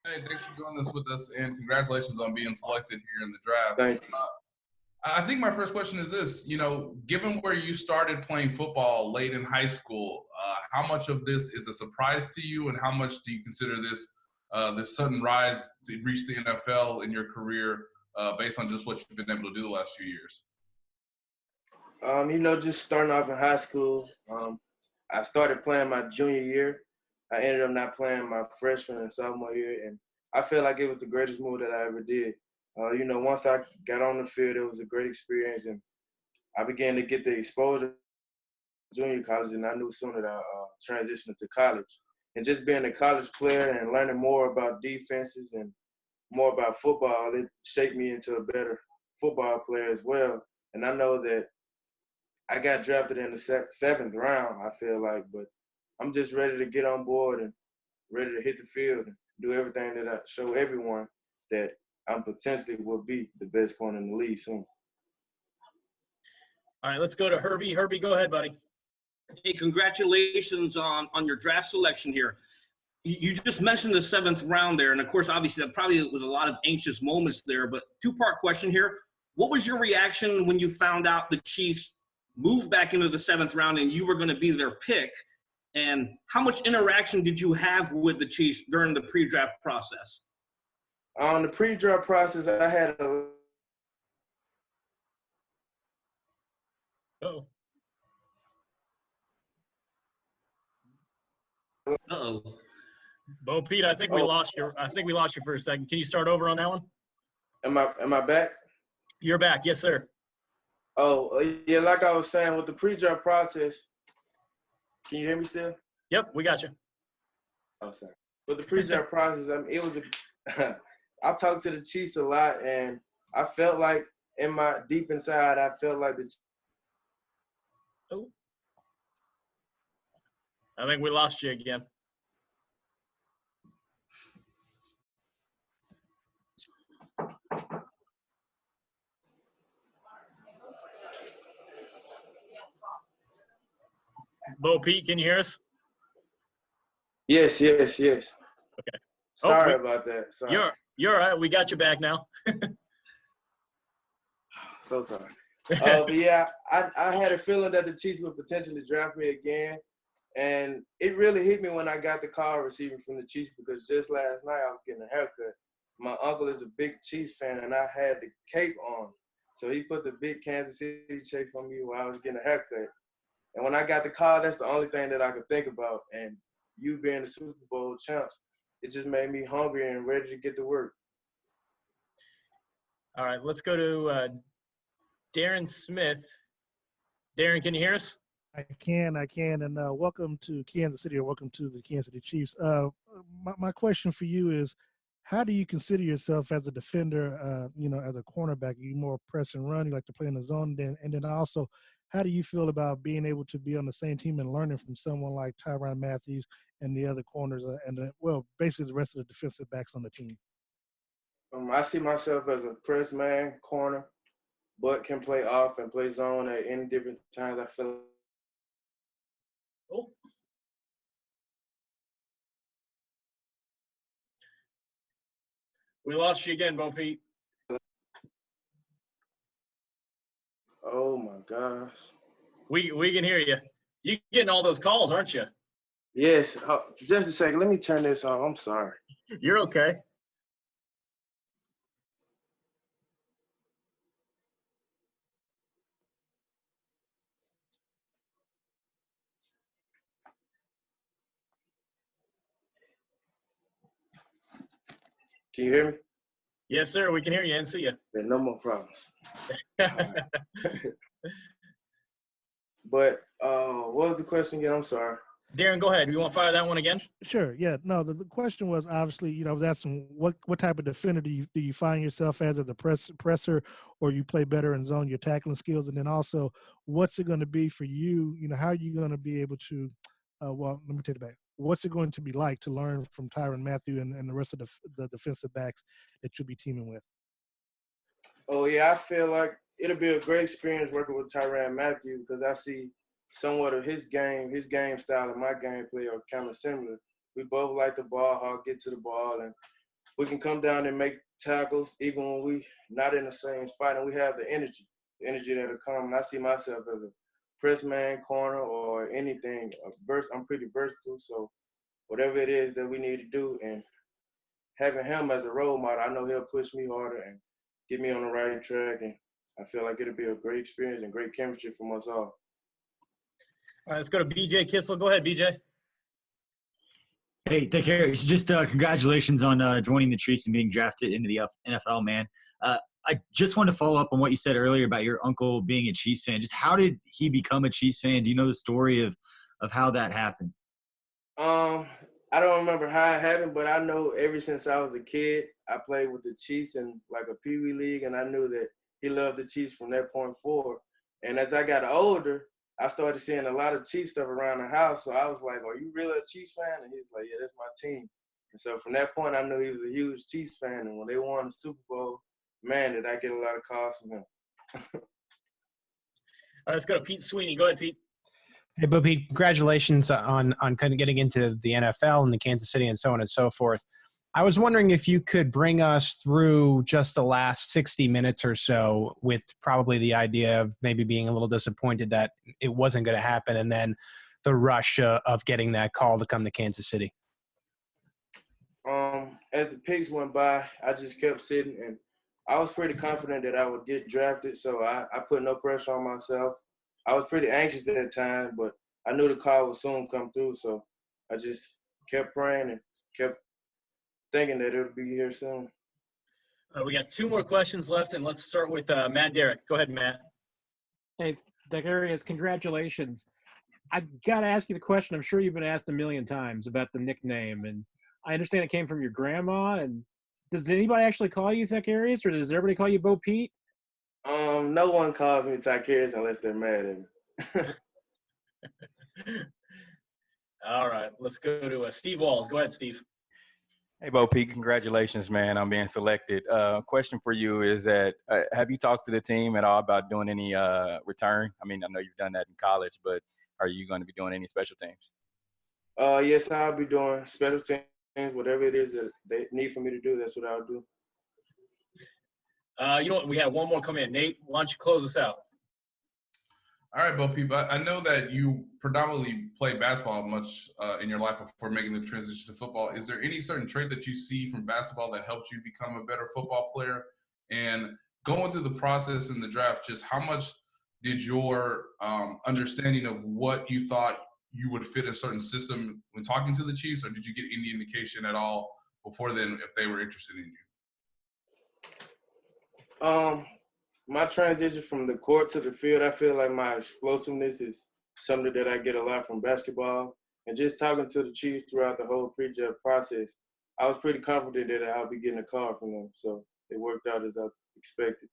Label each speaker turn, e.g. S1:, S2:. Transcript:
S1: Hey, thanks for doing this with us, and congratulations on being selected here in the draft.
S2: Thank you.
S1: I think my first question is this: given where you started playing football late in high school, how much of this is a surprise to you, and how much do you consider this sudden rise to reach the NFL in your career based on just what you've been able to do the last few years?
S2: Just starting off in high school, I started playing my junior year. I ended up not playing my freshman and sophomore year, and I feel like it was the greatest move that I ever did. Once I got on the field, it was a great experience, and I began to get the exposure to junior college, and I knew soon that I transitioned to college. And just being a college player and learning more about defenses and more about football, it shaped me into a better football player as well. And I know that I got drafted in the seventh round, I feel like, but I'm just ready to get on board and ready to hit the field and do everything that I show everyone that I'm potentially will be the best corner in the league soon.
S3: All right, let's go to Herbie. Herbie, go ahead, buddy.
S4: Hey, congratulations on your draft selection here. You just mentioned the seventh round there, and of course, obviously, that probably was a lot of anxious moments there, but two-part question here. What was your reaction when you found out the Chiefs moved back into the seventh round and you were going to be their pick? And how much interaction did you have with the Chiefs during the pre-draft process?
S2: On the pre-draft process, I had a
S3: Oh.
S4: Uh-oh.
S3: BoPete, I think we lost you. I think we lost you for a second. Can you start over on that one?
S2: Am I back?
S3: You're back. Yes, sir.
S2: Oh, yeah, like I was saying, with the pre-draft process, can you hear me still?
S3: Yep, we got you.
S2: Oh, sorry. With the pre-draft process, it was I talked to the Chiefs a lot, and I felt like deep inside, I felt like
S3: Oh. I think we lost you again. BoPete, can you hear us?
S2: Yes.
S3: Okay.
S2: Sorry about that. Sorry.
S3: You're all right. We got you back now.
S2: So sorry. But yeah, I had a feeling that the Chiefs would potentially draft me again. And it really hit me when I got the call receiving from the Chiefs, because just last night I was getting a haircut. My uncle is a big Chiefs fan, and I had the cape on. So he put the big Kansas City cape on me while I was getting a haircut. And when I got the call, that's the only thing that I could think about. And you being the Super Bowl champs, it just made me hungry and ready to get to work.
S3: All right, let's go to Darren Smith. Darren, can you hear us?
S5: I can, and welcome to Kansas City, or welcome to the Kansas City Chiefs. My question for you is, how do you consider yourself as a defender, as a cornerback? Are you more press and run? You like to play in the zone? And then also, how do you feel about being able to be on the same team and learning from someone like Tyrann Mathieu and the other corners basically the rest of the defensive backs on the team?
S2: I see myself as a press man, corner, but can play off and play zone at any different times. I feel.
S3: Oh. We lost you again, BoPete.
S2: Oh my gosh.
S3: We can hear you. You getting all those calls, aren't you?
S2: Yes. Just a second. Let me turn this off. I'm sorry.
S3: You're okay.
S2: Can you hear me?
S3: Yes, sir. We can hear you and see you.
S2: Yeah, no more problems. But what was the question again? I'm sorry.
S3: Darren, go ahead. You want to fire that one again?
S5: Sure. Yeah. No, the question was obviously, I was asking what type of defender do you find yourself as a presser, or you play better in zone, your tackling skills, and then also what's it going to be for you? How are you going to be able to? Let me take it back. What's it going to be like to learn from Tyrann Mathieu and the rest of the defensive backs that you'll be teaming with?
S2: Oh yeah, I feel like it'll be a great experience working with Tyrann Mathieu, because I see somewhat of his game style and my gameplay are kind of similar. We both like the ball hawk, get to the ball, and we can come down and make tackles even when we not in the same spot, and we have the energy that'll come. And I see myself as a press man, corner, or anything. I'm pretty versatile, so whatever it is that we need to do, and having him as a role model, I know he'll push me harder and get me on the right track, and I feel like it'll be a great experience and great chemistry from us all.
S3: All right, let's go to BJ Kissel. Go ahead, BJ.
S6: Hey, take care. Just congratulations on joining the Chiefs and being drafted into the NFL, man. I just wanted to follow up on what you said earlier about your uncle being a Chiefs fan. Just how did he become a Chiefs fan? Do you know the story of how that happened?
S2: I don't remember how it happened, but I know ever since I was a kid, I played with the Chiefs in like a Pee Wee league, and I knew that he loved the Chiefs from that point forward. And as I got older, I started seeing a lot of Chiefs stuff around the house, so I was like, "Are you really a Chiefs fan?" And he's like, "Yeah, that's my team." And so from that point, I knew he was a huge Chiefs fan. And when they won the Super Bowl, man, did I get a lot of calls from him.
S3: All right, let's go to Pete Sweeney. Go ahead, Pete.
S7: Hey, BoPete, congratulations on kind of getting into the NFL and the Kansas City and so on and so forth. I was wondering if you could bring us through just the last 60 minutes or so with probably the idea of maybe being a little disappointed that it wasn't going to happen, and then the rush of getting that call to come to Kansas City.
S2: As the picks went by, I just kept sitting, and I was pretty confident that I would get drafted, so I put no pressure on myself. I was pretty anxious at that time, but I knew the call would soon come through, so I just kept praying and kept thinking that it would be here soon.
S3: We got 2 more questions left, and let's start with Matt Derrick. Go ahead, Matt.
S8: Hey, Darius, congratulations. I've got to ask you the question I'm sure you've been asked a million times about the nickname, and I understand it came from your grandma. And does anybody actually call you Thacarius, or does everybody call you BoPete?
S2: No one calls me Thacarius unless they're mad at me.
S3: All right, let's go to Steve Walls. Go ahead, Steve.
S9: Hey, BoPete, congratulations, man, on being selected. Question for you is that have you talked to the team at all about doing any return? I mean, I know you've done that in college, but are you going to be doing any special teams?
S2: Yes, I'll be doing special teams. Whatever it is that they need for me to do, that's what I'll do.
S3: You know what? We have one more come in. Nate, why don't you close us out?
S1: All right, BoPete, I know that you predominantly played basketball much in your life before making the transition to football. Is there any certain trait that you see from basketball that helped you become a better football player? And going through the process in the draft, just how much did your understanding of what you thought you would fit a certain system when talking to the Chiefs, or did you get any indication at all before then if they were interested in you?
S2: My transition from the court to the field, I feel like my explosiveness is something that I get a lot from basketball. And just talking to the Chiefs throughout the whole pre-draft process, I was pretty confident that I'll be getting a call from them. So it worked out as I expected.